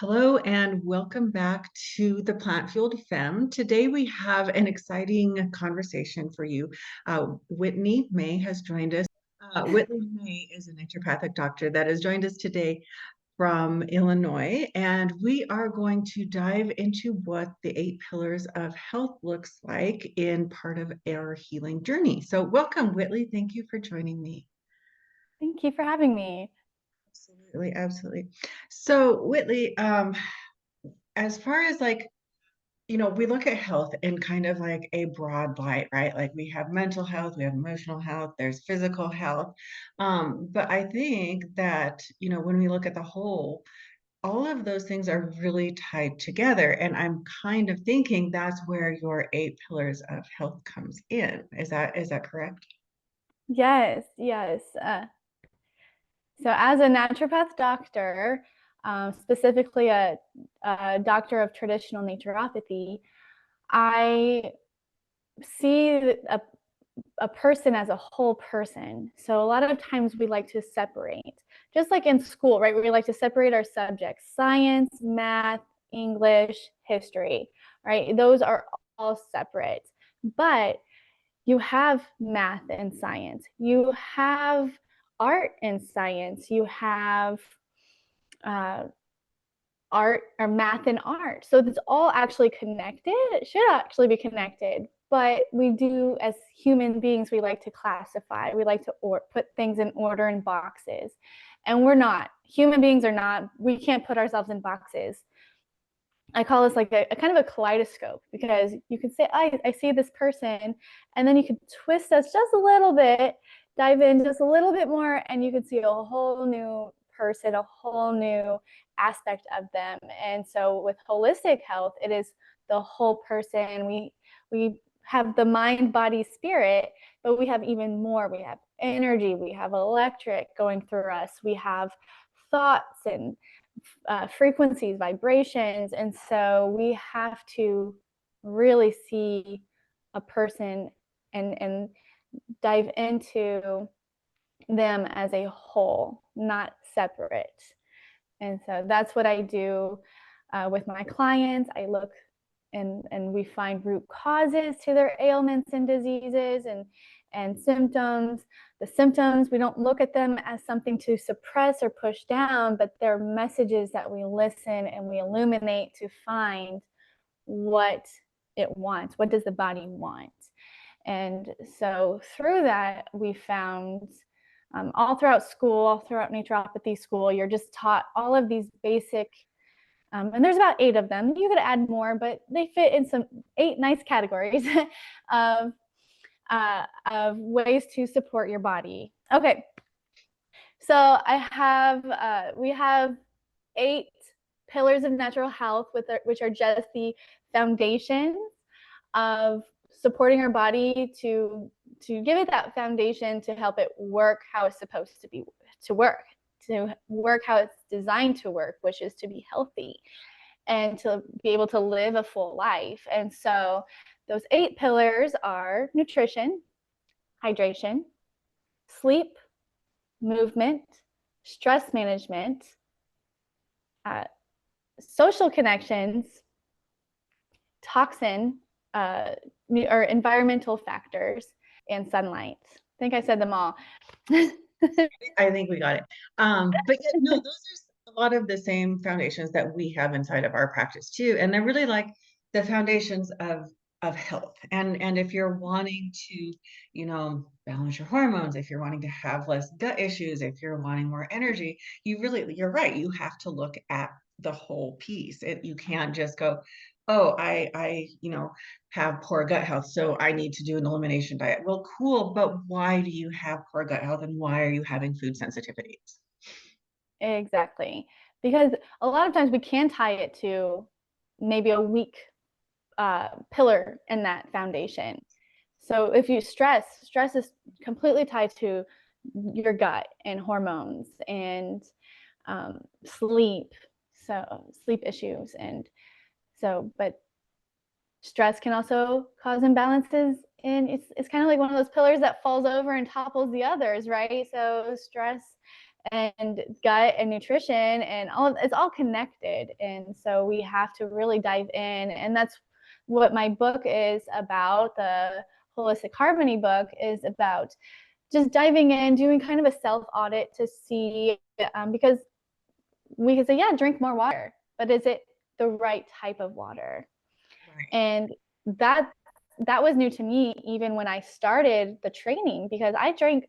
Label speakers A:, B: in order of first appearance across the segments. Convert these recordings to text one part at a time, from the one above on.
A: Hello and welcome back to the PlantFuelled Femme. Today we have an exciting conversation for you. Whitney Mae has joined us. Whitley Mae is a naturopathic doctor that has joined us today from Illinois, and we are going to dive into what the 8 pillars of health looks like in part of our healing journey. So welcome, Whitley. Thank you for joining me.
B: Thank you for having me.
A: Absolutely, absolutely. So Whitley, as far as we look at health in kind of like a broad light, right? Like we have mental health, we have emotional health, there's physical health. But I think that, when we look at the whole, all of those things are really tied together. And I'm kind of thinking that's where your 8 pillars of health comes in. Is that correct?
B: Yes, yes. So as a naturopath doctor, specifically a doctor of traditional naturopathy, I see a person as a whole person. So a lot of times we like to separate, just like in school, right? We like to separate our subjects: science, math, English, history, right? Those are all separate. But you have math and science, you have art and science, you have uh, art or math and art. So it's all actually connected. It should actually be connected. But we do, as human beings, we like to classify. We like to put things in order in boxes. And we're not. Human beings are not. We can't put ourselves in boxes. I call this like a kind of a kaleidoscope, because you can say, I see this person, and then you can twist us just a little bit, dive in just a little bit more, and you can see a whole new person, a whole new aspect of them. And so with holistic health, it is the whole person. We have the mind, body, spirit, but we have even more. We have energy, we have electric going through us, we have thoughts and frequencies, vibrations. And so we have to really see a person and dive into them as a whole, not separate. And so that's what I do with my clients. I look and we find root causes to their ailments and diseases and symptoms. The symptoms, we don't look at them as something to suppress or push down, but they're messages that we listen and we illuminate to find what it wants. What does the body want? And so through that, we found all throughout school, all throughout naturopathy school, you're just taught all of these basic, and there's about 8 of them. You could add more, but they fit in some 8 nice categories of ways to support your body. Okay, so we have 8 pillars of natural health, which are just the foundations of supporting our body to give it that foundation to help it work how it's supposed to work how it's designed to work, which is to be healthy and to be able to live a full life. And so those 8 pillars are nutrition, hydration, sleep, movement, stress management, uh, social connections, toxin or environmental factors, and sunlight. I think I said them all.
A: I think we got it. But yeah, no, those are a lot of the same foundations that we have inside of our practice too. And they're really like the foundations of health. And if you're wanting to, balance your hormones, if you're wanting to have less gut issues, if you're wanting more energy, you're right. You have to look at the whole piece. You can't just go, oh, I have poor gut health, so I need to do an elimination diet. Well, cool, but why do you have poor gut health and why are you having food sensitivities?
B: Exactly. Because a lot of times we can tie it to maybe a weak pillar in that foundation. So if you stress is completely tied to your gut and hormones and sleep, so sleep issues. And so, but stress can also cause imbalances, and it's kind of like one of those pillars that falls over and topples the others, right? So stress and gut and nutrition and it's all connected. And so we have to really dive in. And that's what my book is about. The Holistic Harmony book is about just diving in, doing kind of a self audit to see, because we can say, yeah, drink more water, but is it the right type of water?
A: Right.
B: And that was new to me even when I started the training, because I drank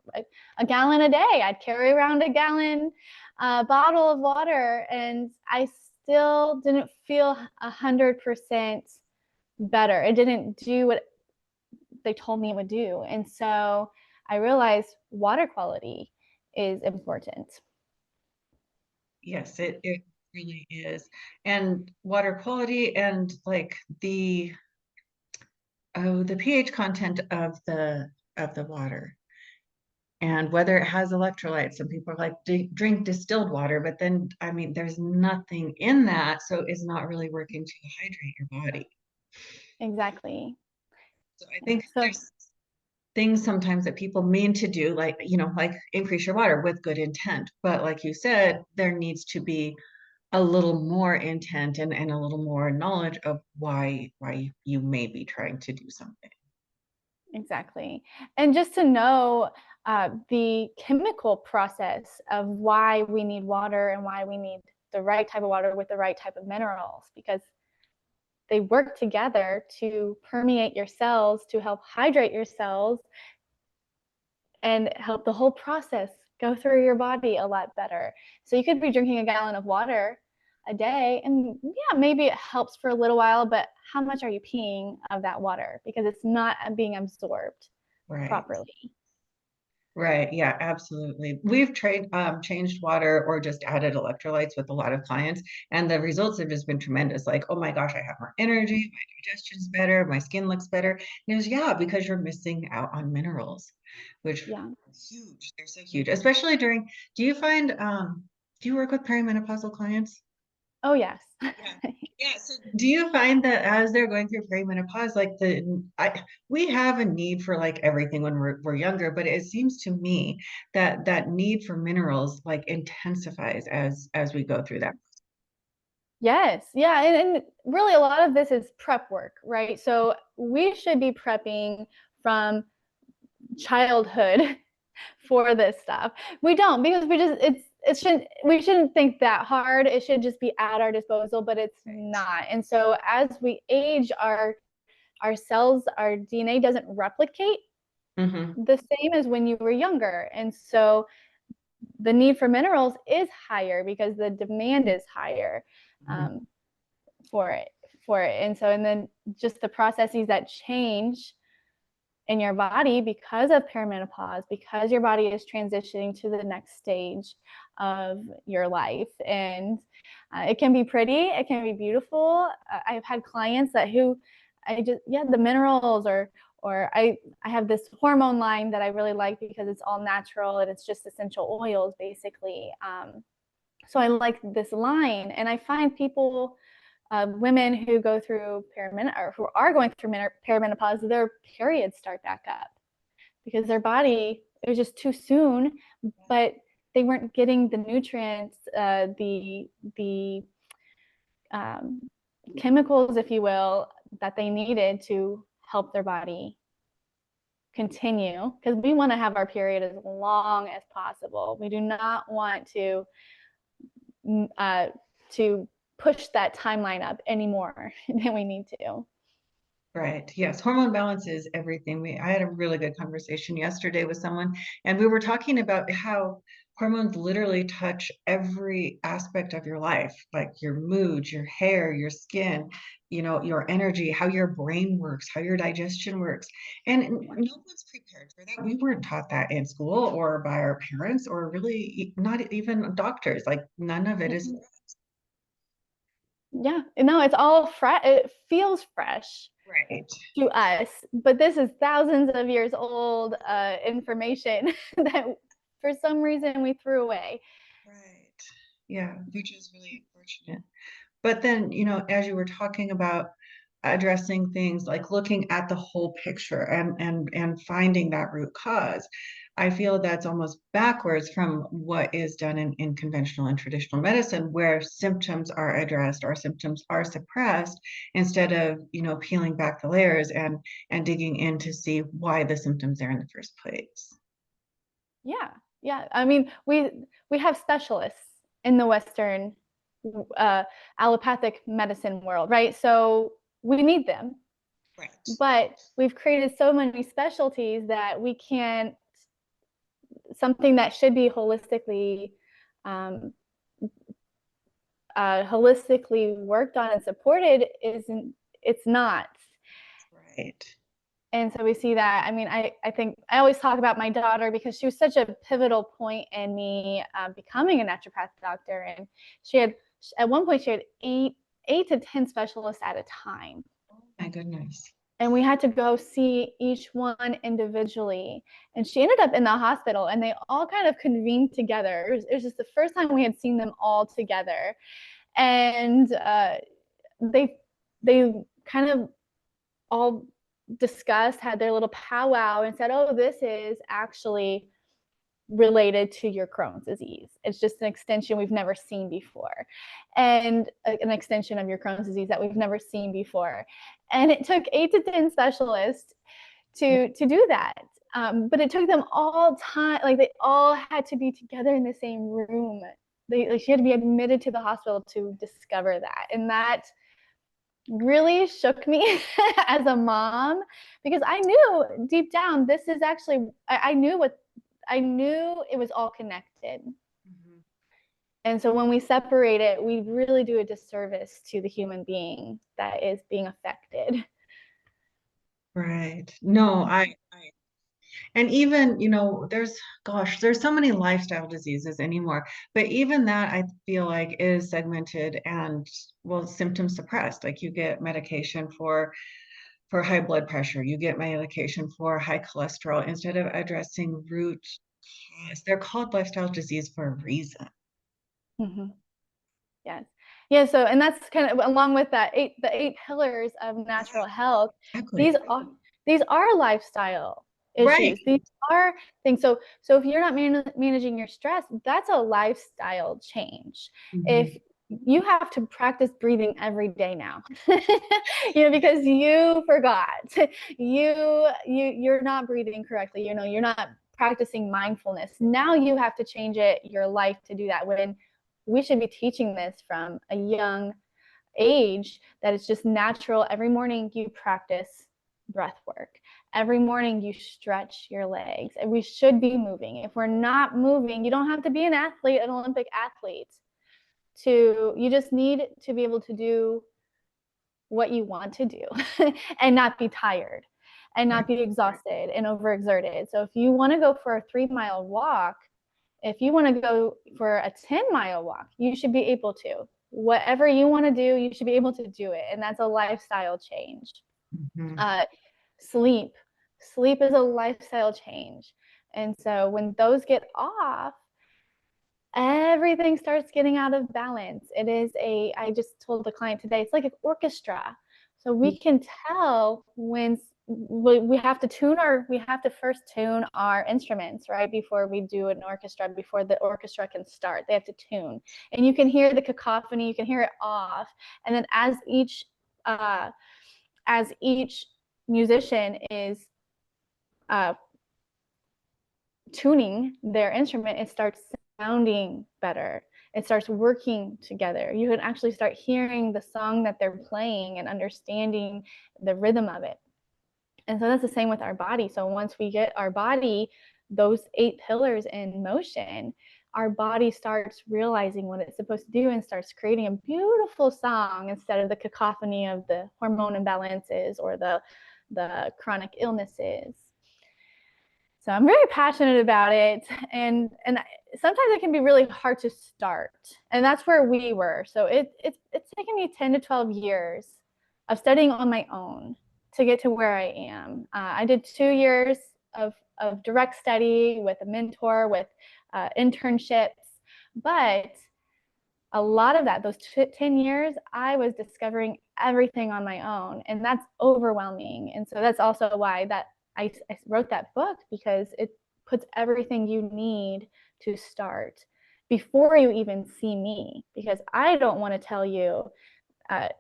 B: a gallon a day. I'd carry around a gallon bottle of water, and I still didn't feel 100% better. It didn't do what they told me it would do. And so I realized water quality is important.
A: Yes, it really is. And water quality and like the pH content of the water and whether it has electrolytes. Some people are like, drink distilled water, but then, I mean, there's nothing in that, so it's not really working to hydrate your body.
B: Exactly.
A: So I think
B: So
A: there's things sometimes that people mean to do, like, like increase your water with good intent. But like you said, there needs to be a little more intent and a little more knowledge of why you may be trying to do something.
B: exactly. And just to know the chemical process of why we need water and why we need the right type of water with the right type of minerals, because they work together to permeate your cells, to help hydrate your cells, and help the whole process go through your body a lot better. So you could be drinking a gallon of water a day, and yeah, maybe it helps for a little while, but how much are you peeing of that water? Because it's not being absorbed
A: Right.
B: properly.
A: Right. Yeah, absolutely. We've changed water or just added electrolytes with a lot of clients, and the results have just been tremendous. Like, oh my gosh, I have more energy, my digestion's better, my skin looks better. And it was, yeah, because you're missing out on minerals, which
B: Yeah.
A: is huge. They're so huge, especially do you find, do you work with perimenopausal clients?
B: Oh, yes.
A: Yeah. Yeah. So do you find that as they're going through perimenopause, like we have a need for like everything when we're younger, but it seems to me that that need for minerals like intensifies as we go through that.
B: Yes. Yeah. And really, a lot of this is prep work, right? So we should be prepping from childhood for this stuff. We don't, because we shouldn't think that hard. It should just be at our disposal, but it's
A: Right.
B: not. And so as we age, our cells, our DNA doesn't replicate
A: Mm-hmm.
B: the same as when you were younger. And so the need for minerals is higher because the demand is higher
A: Mm-hmm.
B: um, for it. And so, and then just the processes that change in your body because of perimenopause, because your body is transitioning to the next stage of your life. And it can be pretty, it can be beautiful. I've had clients who I just, yeah, the minerals or I have this hormone line that I really like because it's all natural and it's just essential oils basically. So I like this line, and I find people, women who go through or who are going through perimenopause, their periods start back up because their body, it was just too soon, but they weren't getting the nutrients, the um, chemicals, if you will, that they needed to help their body continue, because we want to have our period as long as possible. We do not want uh, to push that timeline up any more than we need to.
A: Right. Yes. Hormone balance is everything. I had a really good conversation yesterday with someone, and we were talking about how hormones literally touch every aspect of your life, like your mood, your hair, your skin, your energy, how your brain works, how your digestion works. And no one's prepared for that. We weren't taught that in school or by our parents or really not even doctors. Like none of it is.
B: Mhm. Yeah, no, it's all fresh. It feels fresh
A: Right.
B: to us, but this is thousands of years old information that for some reason we threw away.
A: Right. Yeah, which is really unfortunate. But then, as you were talking about addressing things like looking at the whole picture and finding that root cause, I feel that's almost backwards from what is done in conventional and traditional medicine, where symptoms are addressed or symptoms are suppressed instead of, peeling back the layers and digging in to see why the symptoms are in the first place.
B: Yeah, yeah. I mean, we have specialists in the Western allopathic medicine world, right? So we need them,
A: Right.
B: but we've created so many specialties that we can't, something that should be um, holistically worked on and supported isn't, it's not.
A: Right.
B: And so we see that. I mean, I think I always talk about my daughter because she was such a pivotal point in me becoming a naturopathic doctor. And she had, at one point, she had eight to 10 specialists at a time.
A: Oh my goodness.
B: And we had to go see each one individually. And she ended up in the hospital, and they all kind of convened together. It was just the first time we had seen them all together. And they kind of all discussed, had their little powwow, and said, oh, this is actually related to your Crohn's disease. It's just an extension we've never seen before, and an extension of your Crohn's disease that we've never seen before. And it took 8 to 10 specialists to do that. But it took them all time, like they all had to be together in the same room. She had to be admitted to the hospital to discover that. And that really shook me as a mom, because I knew deep down this is actually, I knew it was all connected.
A: Mhm.
B: And so when we separate it, we really do a disservice to the human being that is being affected.
A: Right. No, and even, there's so many lifestyle diseases anymore, but even that I feel like is segmented and, well, symptom suppressed. Like you get medication for high blood pressure, you get medication for high cholesterol instead of addressing root cause. They're called lifestyle disease for a reason.
B: Mm-hmm. Yes. Yeah. So, and that's kind of along with the 8 pillars of natural health.
A: Exactly.
B: These are these are lifestyle
A: Right.
B: issues. These are things. So if you're not managing your stress, that's a lifestyle change. If
A: Mhm.
B: you have to practice breathing every day now, because you forgot, you're not breathing correctly. You're not practicing mindfulness. Now you have to change your life to do that, when we should be teaching this from a young age, that it's just natural. Every morning you practice breath work. Every morning you stretch your legs. And we should be moving. If we're not moving, you don't have to be an athlete, an Olympic athlete. You just need to be able to do what you want to do and not be tired and not be exhausted and overexerted. So if you want to go for a 3-mile walk, if you want to go for a 10-mile walk, you should be able to. Whatever you want to do, you should be able to do it. And that's a lifestyle change.
A: Mhm.
B: Uh, sleep. Sleep is a lifestyle change. And so when those get off, everything starts getting out of balance. I just told the client today, it's like an orchestra. So we can tell when we have to first tune our instruments, right? Before we do an orchestra, before the orchestra can start, they have to tune. And you can hear the cacophony, you can hear it off. And then uh, as each musician is uh, tuning their instrument, it starts sounding better. It starts working together. You can actually start hearing the song that they're playing and understanding the rhythm of it. And so that's the same with our body. So once we get our body, those 8 pillars in motion, our body starts realizing what it's supposed to do and starts creating a beautiful song instead of the cacophony of the hormone imbalances or the chronic illnesses. So I'm very passionate about it, and sometimes it can be really hard to start, and that's where we were. So it's taken me 10 to 12 years of studying on my own to get to where I am. I did 2 years of direct study with a mentor, with internships, but a lot of that, those 10 years, I was discovering everything on my own, and that's overwhelming. And so that's also why I wrote that book, because puts everything you need to start before you even see me, because I don't want to tell you, and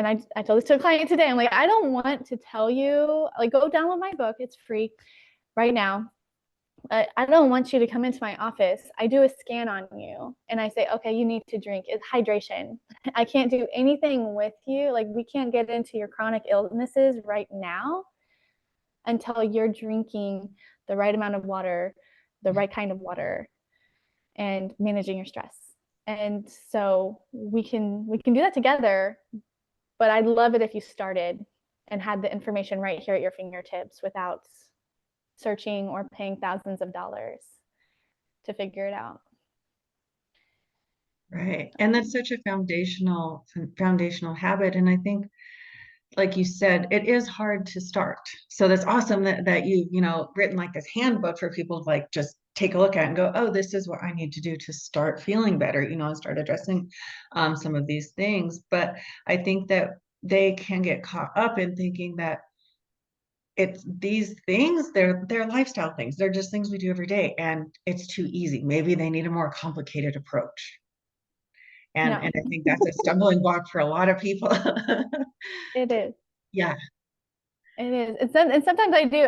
B: I told this to a client today, I'm like, I don't want to tell you, like, go download my book, it's free right now. I don't want you to come into my office. I do a scan on you and I say, okay, you need to drink. It's hydration. I can't do anything with you. Like, we can't get into your chronic illnesses right now until you're drinking the right amount of water, the right kind of water, and managing your stress. And so we can do that together, but I'd love it if you started and had the information right here at your fingertips without searching or paying thousands of dollars to figure it out.
A: Right. And that's such a foundational habit. And I think, like you said, it is hard to start. So that's awesome that you know, written like this handbook for people to like just take a look at and go, oh, this is what I need to do to start feeling better, you know, and start addressing some of these things. But I think that they can get caught up in thinking that it's these things, they're lifestyle things. They're just things we do every day, and it's too easy. Maybe they need a more complicated approach.
B: No,
A: And I think that's a stumbling block for a lot of people.
B: it is.
A: Yeah.
B: It is. And sometimes I do.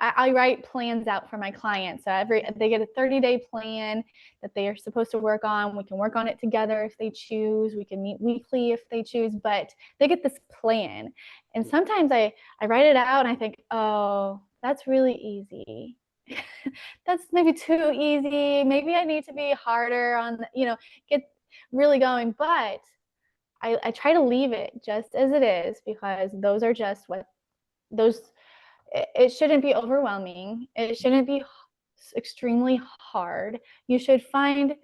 B: I write plans out for my clients. So they get a 30-day plan that they are supposed to work on. We can work on it together if they choose. We can meet weekly if they choose, but they get this plan. And sometimes I write it out and I think, oh, that's really easy. That's maybe too easy. Maybe I need to be harder on, get really going. But I try to leave it just as it is, because those are just it shouldn't be overwhelming. It shouldn't be extremely hard. You should find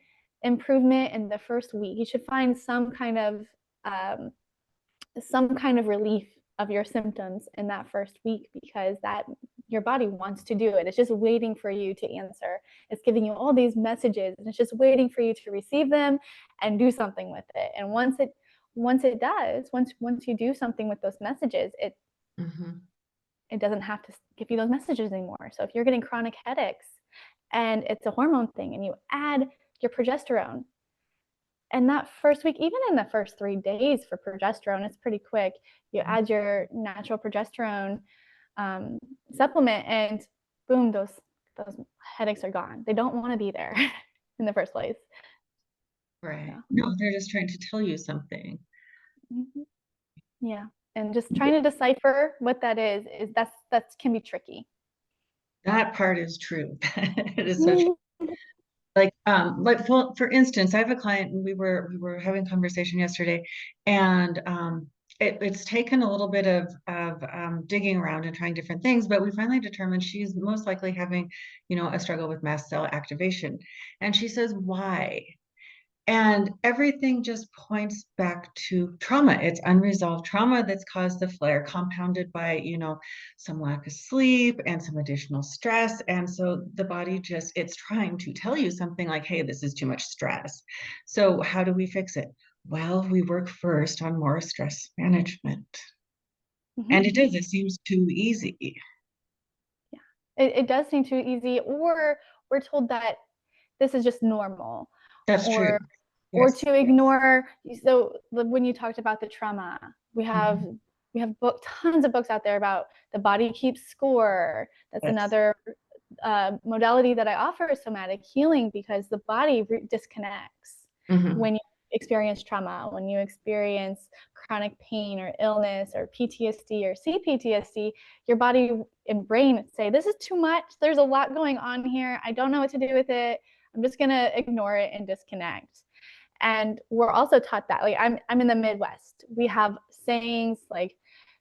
B: improvement in the first week. You should find um, some kind of relief of your symptoms in that first week, because that your body wants to do it. It's just waiting for you to answer. It's giving you all these messages and it's just waiting for you to receive them and do something with it. And once you do something with those messages,
A: Mm-hmm.
B: it doesn't have to give you those messages anymore. So if you're getting chronic headaches and it's a hormone thing and you add your progesterone, and that first week, even in the first 3 days for progesterone, it's pretty quick. You add your natural progesterone supplement, and boom, those headaches are gone. They don't want to be there in the first place.
A: Right.
B: So,
A: No, they're just trying to tell you something.
B: mm-hmm. Yeah, and just trying to decipher what that is that can be tricky.
A: That part is true. It is so true. Like for instance, I have a client and we were having a conversation yesterday, and it's taken a little bit of digging around and trying different things, but we finally determined she's most likely having, you know, a struggle with mast cell activation. And she says, why? And everything just points back to trauma. It's unresolved trauma that's caused the flare, compounded by, you know, some lack of sleep and some additional stress. And so the body it's trying to tell you something like, hey, this is too much stress. So how do we fix it? Well, we work first on more stress management.
B: Mm-hmm.
A: And it seems too easy.
B: Yeah, it does seem too easy, or we're told that this is just normal,
A: That's true.
B: or
A: Yes.
B: to ignore. So when you talked about the trauma, we have
A: Mhm.
B: tons of books out there about the body keeps score. That's
A: Yes.
B: another modality that I offer, is somatic healing, because the body disconnects
A: Mhm.
B: when you experience trauma, when you experience chronic pain or illness or PTSD or CPTSD. Your body and brain say, this is too much. There's a lot going on here. I don't know what to do with it. I'm just going to ignore it and disconnect. And we're also taught that, like, I'm in the Midwest. We have sayings like,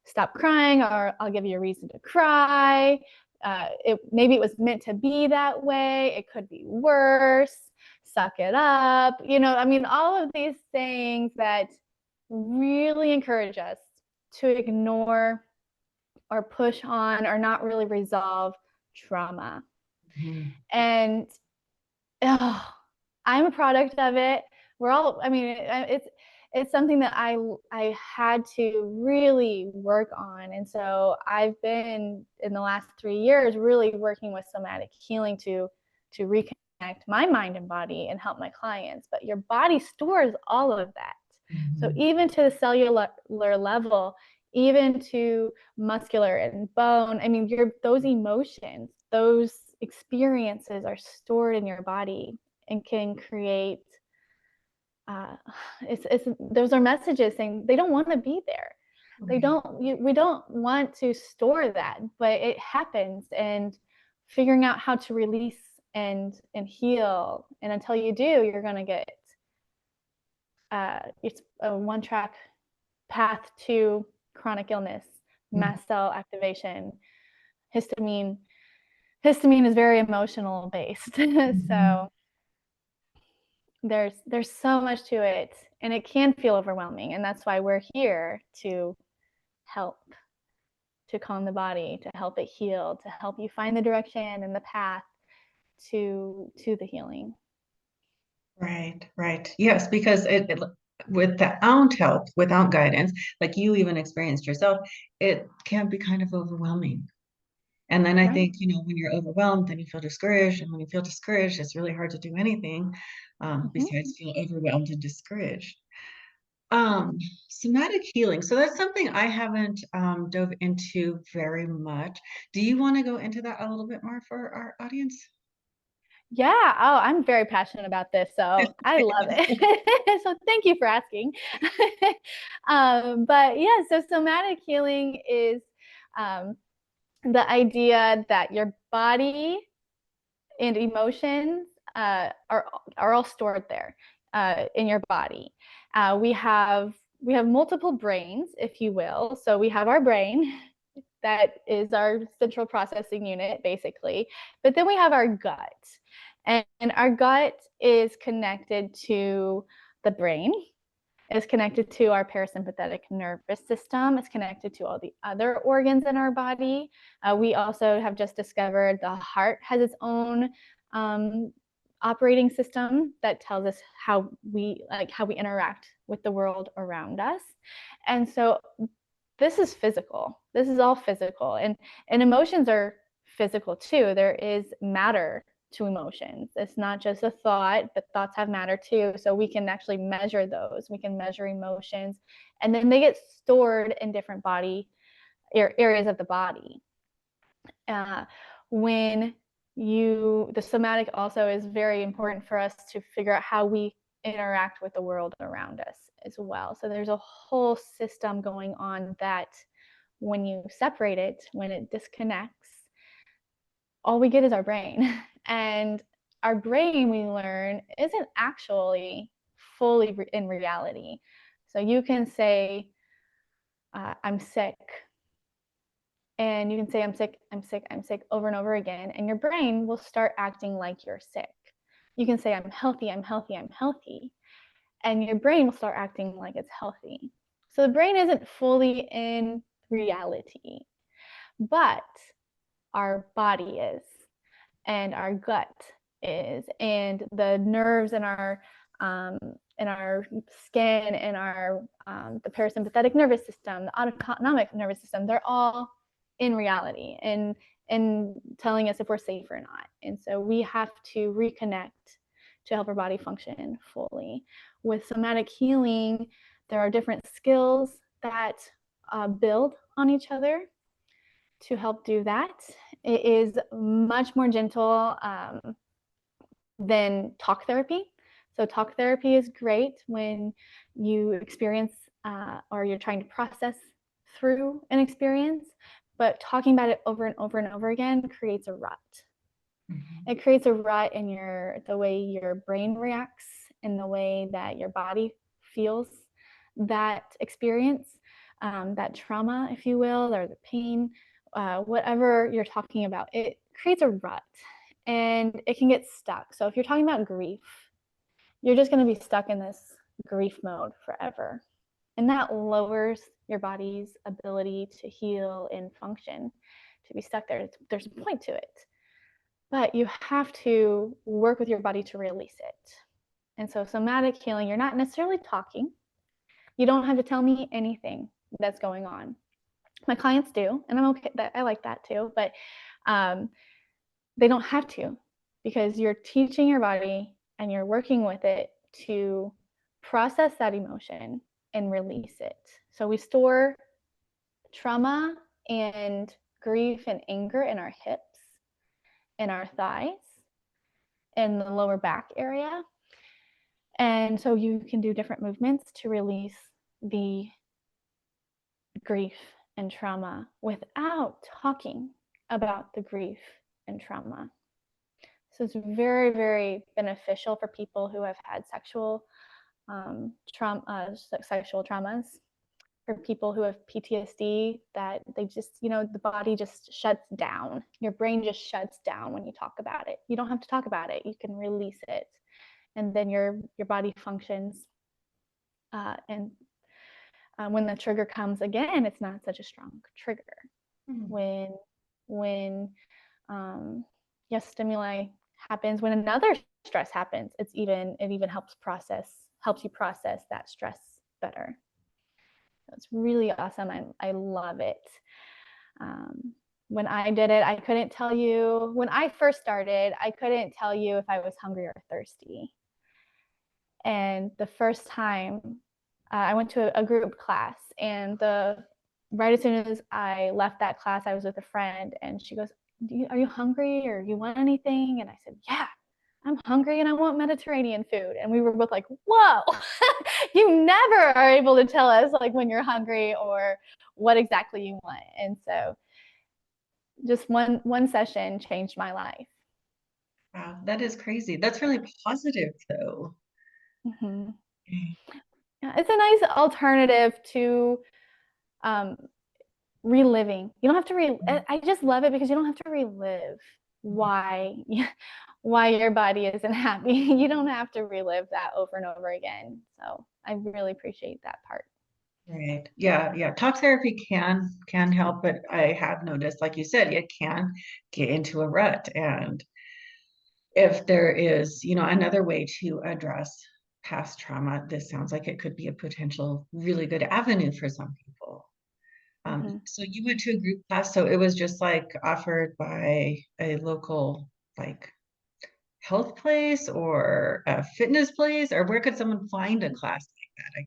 B: stop crying, or I'll give you a reason to cry. Maybe it was meant to be that way. It could be worse. Suck it up. I mean, all of these sayings that really encourage us to ignore or push on or not really resolve trauma.
A: Mhm.
B: And I'm a product of it. We're all, I mean, it's something that I had to really work on. And so I've been in the last 3 years really working with somatic healing to reconnect my mind and body and help my clients. But your body stores all of that. So even to the cellular level, even to muscular and bone, I mean, those emotions, those experiences are stored in your body and can create those are messages saying they don't want to be there. We don't want to store that, but it happens, and figuring out how to release and heal. And until you do, you're going to get it's a one track path to chronic illness, mast cell activation, histamine. Histamine is very emotional based. So there's so much to it, and it can feel overwhelming, and that's why we're here to help, to calm the body, to help it heal, to help you find the direction and the path to the healing.
A: Right. Yes, because it without help, without guidance, like you even experienced yourself, it can be kind of overwhelming. And then I think, when you're overwhelmed, then you feel discouraged. And when you feel discouraged, it's really hard to do anything besides feel overwhelmed and discouraged. Somatic healing. So that's something I haven't dove into very much. Do you want to go into that a little bit more for our audience?
B: Yeah. Oh, I'm very passionate about this, so I love it. So thank you for asking. But yeah, so somatic healing is the idea that your body and emotions are all stored there in your body. We have multiple brains, if you will. So we have our brain, that is our central processing unit, basically. But then we have our gut, and our gut is connected to the brain. It's connected to our parasympathetic nervous system. It's connected to all the other organs in our body. We also have just discovered the heart has its own operating system that tells us how we interact with the world around us. And so this is physical. This is all physical, and emotions are physical too. There is matter to emotions. It's not just a thought, but thoughts have matter too. So we can actually measure those. We can measure emotions, and then they get stored in different body areas of the body. When the somatic also is very important for us to figure out how we interact with the world around us as well. So there's a whole system going on that when you separate it, when it disconnects, all we get is our brain. And our brain, we learn, isn't actually fully in reality. So you can say, I'm sick. And you can say, I'm sick, I'm sick, I'm sick over and over again. And your brain will start acting like you're sick. You can say, I'm healthy, I'm healthy, I'm healthy. And your brain will start acting like it's healthy. So the brain isn't fully in reality, but our body is, and our gut is, and the nerves in our skin, and our the parasympathetic nervous system, the autonomic nervous system, they're all in reality and telling us if we're safe or not. And so we have to reconnect to help our body function fully. With somatic healing, there are different skills that build on each other to help do that. It is much more gentle than talk therapy. So talk therapy is great when you experience or you're trying to process through an experience, but talking about it over and over and over again creates a rut. It creates a rut in the way your brain reacts, in the way that your body feels that experience, that trauma, if you will, or the pain, whatever you're talking about. It creates a rut, and it can get stuck. So if you're talking about grief, you're just going to be stuck in this grief mode forever. And that lowers your body's ability to heal and function, to be stuck there. There's a point to it. But you have to work with your body to release it. And so somatic healing, you're not necessarily talking, You don't have to tell me anything that's going on. My clients do, and I'm okay. I like that too, but they don't have to, because you're teaching your body and you're working with it to process that emotion and release it. So we store trauma and grief and anger in our hips, in our thighs, in the lower back area. And so you can do different movements to release the grief and trauma without talking about the grief and trauma. So it's very, very beneficial for people who have had sexual traumas, for people who have PTSD, that they just, the body just shuts down. Your brain just shuts down when you talk about it. You don't have to talk about it. You can release it. And then your body functions. And when the trigger comes again, it's not such a strong trigger. Mm-hmm. When stimuli happens, when another stress happens, it even helps you process that stress better. It's really awesome. I love it. When I did it, I couldn't tell you, when I first started, I couldn't tell you if I was hungry or thirsty. And the first time I went to a group class, and right as soon as I left that class, I was with a friend, and she goes, are you hungry, or you want anything? And I said, yeah, I'm hungry and I want Mediterranean food. And we were both like, whoa, you never are able to tell us like when you're hungry or what exactly you want. And so just one session changed my life.
A: Wow, that is crazy. That's really positive though.
B: Mm-hmm. Yeah, it's a nice alternative to reliving. You don't have to I just love it because you don't have to relive why your body isn't happy. You don't have to relive that over and over again. So I really appreciate that part.
A: Right. Yeah. Talk therapy can help, but I have noticed, like you said, it can get into a rut. And if there is, another way to address past trauma, this sounds like it could be a potential really good avenue for some people. So you went to a group class, so it was just like offered by a local like health place or a fitness place, or where could someone find a class like that?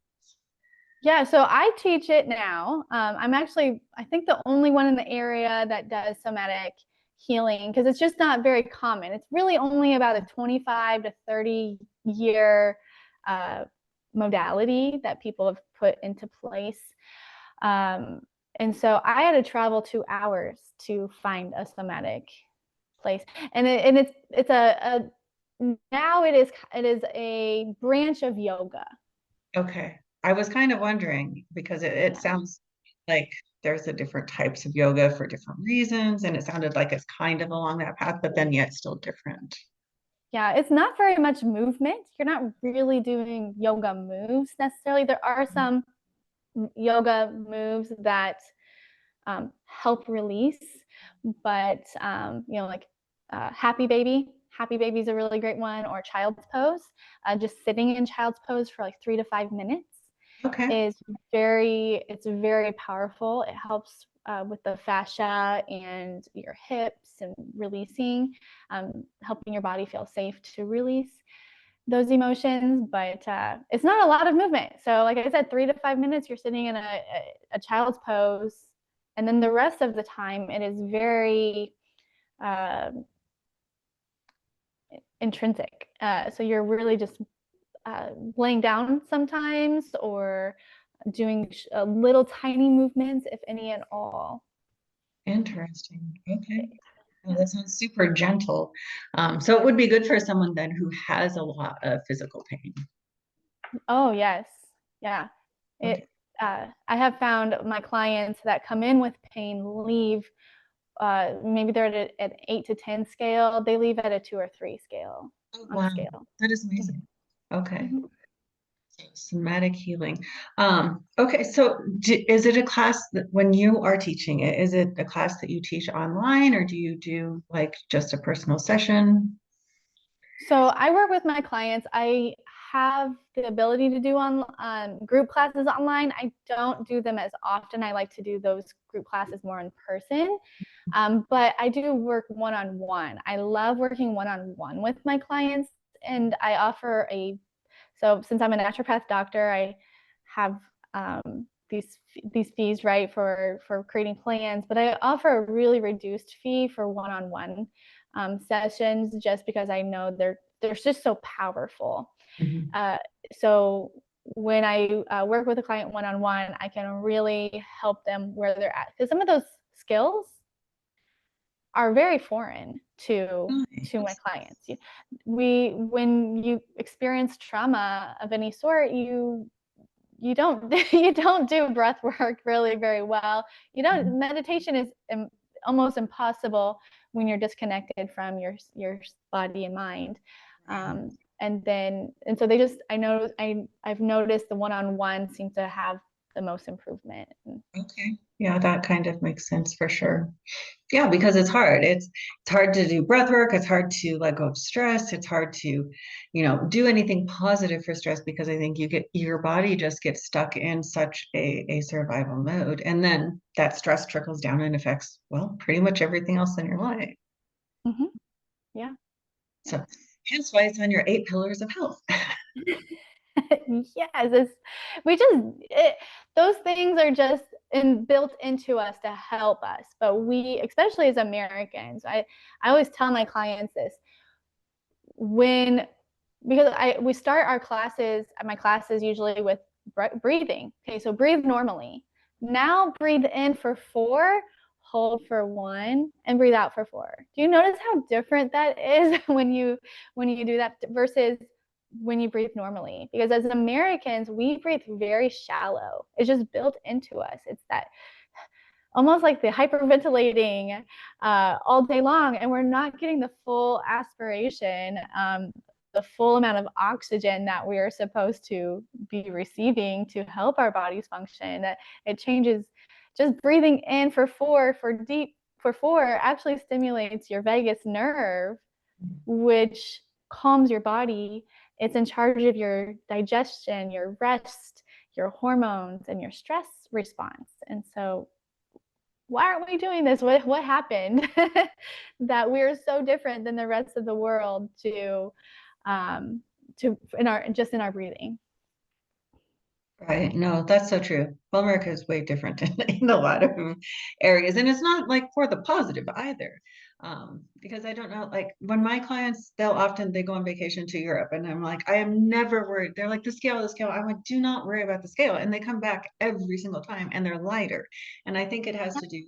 B: Yeah, so I teach it now. I'm actually, I think, the only one in the area that does somatic healing, because it's just not very common. It's really only about a 25 to 30 year modality that people have put into place. And so I had to travel 2 hours to find a somatic place. And it's now it is a branch of yoga.
A: Okay. I was kind of wondering because it sounds like there's a different types of yoga for different reasons, and it sounded like it's kind of along that path, but then yet still different.
B: Yeah, it's not very much movement. You're not really doing yoga moves necessarily. There are some yoga moves that help release, but like happy baby. Happy baby is a really great one, or child's pose. Just sitting in child's pose for like 3 to 5 minutes.
A: Okay.
B: It's very powerful. It helps with the fascia and your hips and releasing, helping your body feel safe to release those emotions. But it's not a lot of movement. So like I said, 3 to 5 minutes, you're sitting in a child's pose. And then the rest of the time, it is very intrinsic. So you're really just laying down sometimes, or doing little tiny movements, if any at all.
A: Interesting. Okay. Well, that sounds super gentle. So it would be good for someone then who has a lot of physical pain.
B: Oh, yes. Yeah.
A: Okay.
B: I have found my clients that come in with pain leave, maybe they're at an 8 to 10 scale. They leave at a 2 or 3 scale.
A: Oh,
B: On the
A: wow.
B: scale.
A: That is amazing. Okay.
B: Mm-hmm.
A: Somatic healing. Okay, so is it a class that when you are teaching it, is it a class that you teach online, or do you do like just a personal session?
B: So I work with my clients. I have the ability to do on group classes online, I don't do them as often. I like to do those group classes more in person. But I do work one-on-one. I love working one-on-one with my clients, and I offer so since I'm a naturopath doctor, I have these fees, right, for creating plans, but I offer a really reduced fee for one-on-one sessions, just because I know they're just so powerful.
A: Mhm.
B: So when I work with a client one-on-one, I can really help them where they're at, because some of those skills are very foreign to my
A: Nice.
B: clients. When you experience trauma of any sort, you don't you don't do breath work really very well. You don't
A: Mhm.
B: Meditation is almost impossible when you're disconnected from your body and mind.
A: Right.
B: And so they just I know I've noticed the one-on-one seems to have the most improvement.
A: Okay. Yeah, that kind of makes sense for sure. Yeah, because it's hard. It's hard to do breath work. It's hard to let go of stress. It's hard to, do anything positive for stress because I think your body just gets stuck in such a survival mode. And then that stress trickles down and affects, well, pretty much everything else in your life.
B: Mm-hmm. Yeah.
A: So hence why it's on your 8 pillars of health.
B: Yes, we just those things are just built into us to help us. But we, especially as Americans, I always tell my clients this, when because we start my classes usually with breathing. Okay, so breathe normally. Now breathe in for 4, hold for 1, and breathe out for 4. Do you notice how different that is when you do that versus when you breathe normally? Because as Americans, we breathe very shallow. It's just built into us. It's that almost like the hyperventilating all day long, and we're not getting the full aspiration, the full amount of oxygen that we are supposed to be receiving to help our bodies function. It changes. Just breathing in for 4 for 4 actually stimulates your vagus nerve, which calms your body. It's in charge of your digestion, your rest, your hormones, and your stress response. And so why aren't we doing this? What happened that we're so different than the rest of the world in our breathing?
A: Right. No, that's so true. Well, America is way different in a lot of areas. And it's not like for the positive either. Because I don't know, like when my clients, they go on vacation to Europe and I'm like, I am never worried. They're like, the scale, the scale. I'm like, do not worry about the scale. And they come back every single time and they're lighter. And I think it has to do,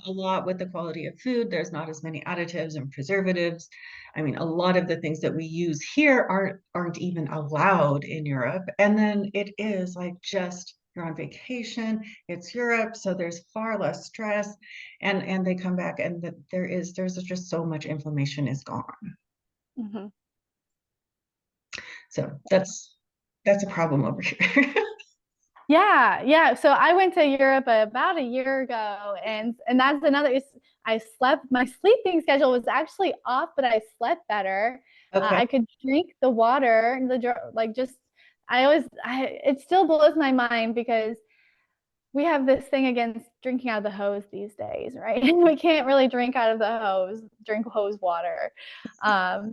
A: a lot with the quality of food. There's not as many additives and preservatives. I mean, a lot of the things that we use here aren't even allowed in Europe. And then it is like just you're on vacation, it's Europe, so there's far less stress. And they come back and there's just so much inflammation is gone.
B: Mm-hmm.
A: So that's a problem over here.
B: Yeah. So I went to Europe about a year ago, and that's another. I slept. My sleeping schedule was actually off, but I slept better.
A: Okay.
B: I could drink the water, like just. It still blows my mind because we have this thing against drinking out of the hose these days, right? We can't really drink out of the hose, drink hose water,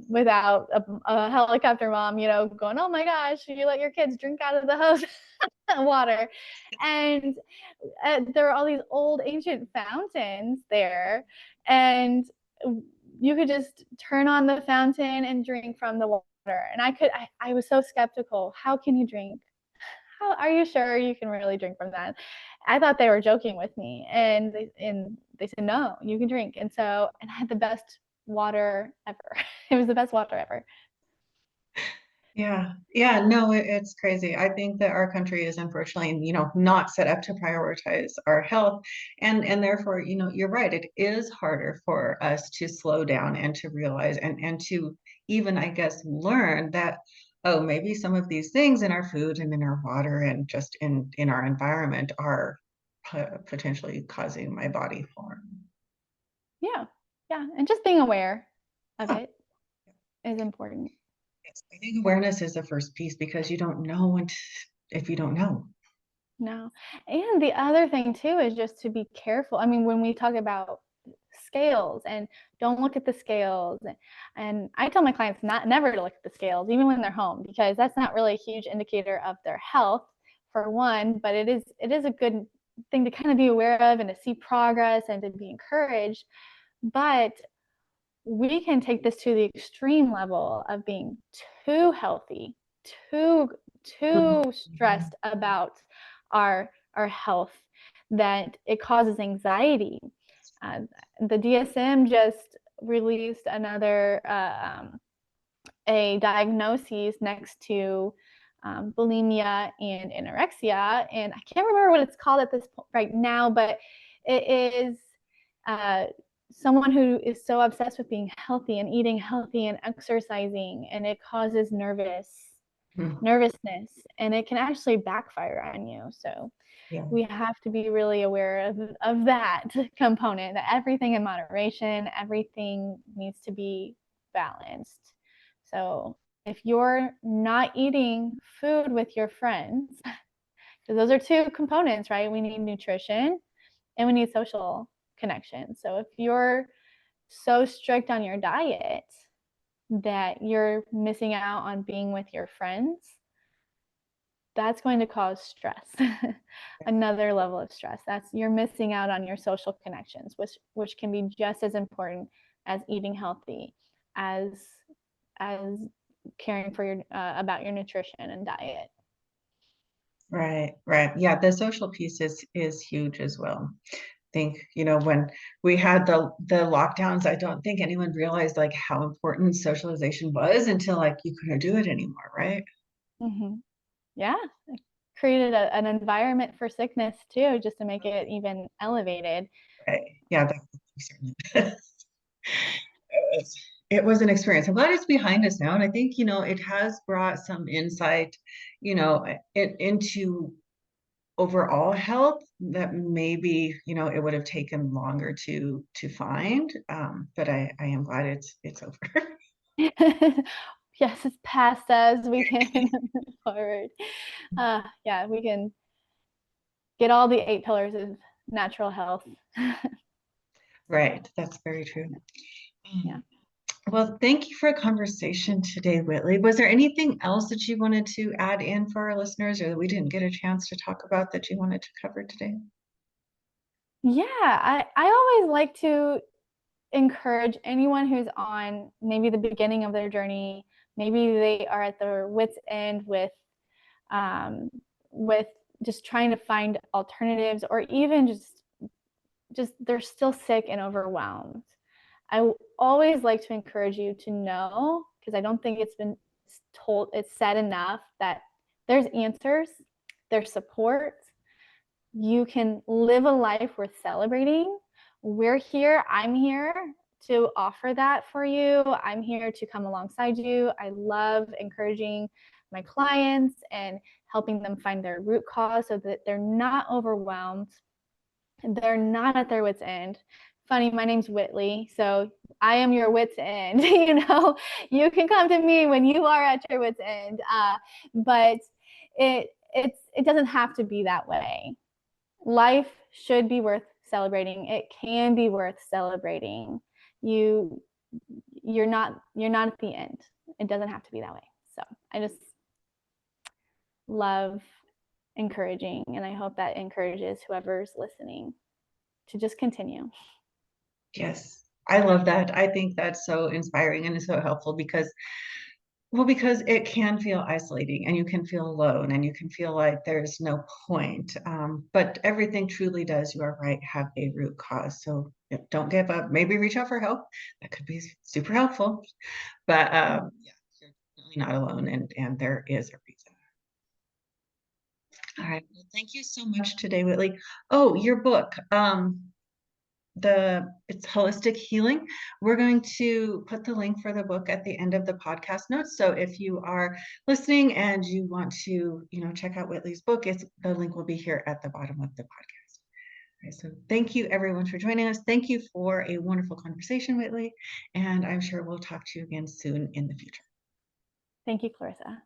B: without a helicopter mom, going, "Oh my gosh, you let your kids drink out of the hose water." And there are all these old ancient fountains there, and you could just turn on the fountain and drink from the water. And I was so skeptical. How can you drink? How are you sure you can really drink from that? I thought they were joking with me, and they said no, you can drink. And I had the best water ever. It was the best water ever.
A: Yeah. Yeah. No, it's crazy. I think that our country is unfortunately, not set up to prioritize our health. And therefore, you're right. It is harder for us to slow down and to realize and to even, I guess, learn that, oh, maybe some of these things in our food and in our water and just in our environment are potentially causing my body harm.
B: Yeah, yeah, and just being aware of
A: Yeah.
B: it is important.
A: I think awareness is the first piece because you don't know if you don't know.
B: No. And the other thing too is just to be careful. I mean, when we talk about scales and don't look at the scales, and I tell my clients never to look at the scales, even when they're home, because that's not really a huge indicator of their health, for one, but it is a good thing to kind of be aware of and to see progress and to be encouraged. But we can take this to the extreme level of being too healthy, too stressed about our health, that it causes anxiety. The DSM just released another a diagnosis next to bulimia and anorexia, and I can't remember what it's called at this point right now, but it is someone who is so obsessed with being healthy and eating healthy and exercising, and it causes nervousness, and it can actually backfire on you. So
A: Yeah.
B: we have to be really aware of that component, that everything in moderation, everything needs to be balanced. So if you're not eating food with your friends, because those are two components, right? We need nutrition and we need social connection. So if you're so strict on your diet that you're missing out on being with your friends, that's going to cause stress. Another level of stress. You're missing out on your social connections, which can be just as important as eating healthy, as caring for your about your nutrition and diet.
A: Right. Yeah, the social piece is huge as well. I think, when we had the lockdowns, I don't think anyone realized like how important socialization was until like you couldn't do it anymore, right?
B: Mm-hmm. Yeah, it created an environment for sickness too, just to make it even elevated.
A: Right. Yeah, that certainly it was an experience. I'm glad it's behind us now. And I think, it has brought some insight, into overall health that maybe, it would have taken longer to find. But I am glad it's over.
B: Yes, it's past us. We can move forward. Yeah, we can get all the 8 pillars of natural health.
A: Right. That's very true.
B: Yeah.
A: Well, thank you for a conversation today, Whitley. Was there anything else that you wanted to add in for our listeners or that we didn't get a chance to talk about that you wanted to cover today?
B: Yeah, I always like to encourage anyone who's on maybe the beginning of their journey, maybe they are at their wits' end um, with just trying to find alternatives, or even just they're still sick and overwhelmed. I always like to encourage you to know, because I don't think it's said enough, that there's answers, there's support. You can live a life worth celebrating. We're here. I'm here to offer that for you. I'm here to come alongside you. I love encouraging my clients and helping them find their root cause so that they're not overwhelmed. They're not at their wits' end. Funny, my name's Whitley, so I am your wits' end. You can come to me when you are at your wits' end, but it doesn't have to be that way. Life should be worth celebrating. It can be worth celebrating. You're not at the end. It doesn't have to be that way. So I just love encouraging, and I hope that encourages whoever's listening to just continue.
A: Yes, I love that. I think that's so inspiring and so helpful because it can feel isolating and you can feel alone and you can feel like there's no point. But everything truly does, you are right, have a root cause. So don't give up. Maybe reach out for help. That could be super helpful. But yeah, you're definitely not alone, and there is a reason. All right. Well, thank you so much today, Whitley. Oh, your book. It's holistic healing. We're going to put the link for the book at the end of the podcast notes. So if you are listening and you want to, check out Whitley's book, the link will be here at the bottom of the podcast. All right, so thank you everyone for joining us. Thank you for a wonderful conversation, Whitley, and I'm sure we'll talk to you again soon in the future.
B: Thank you, Clarissa.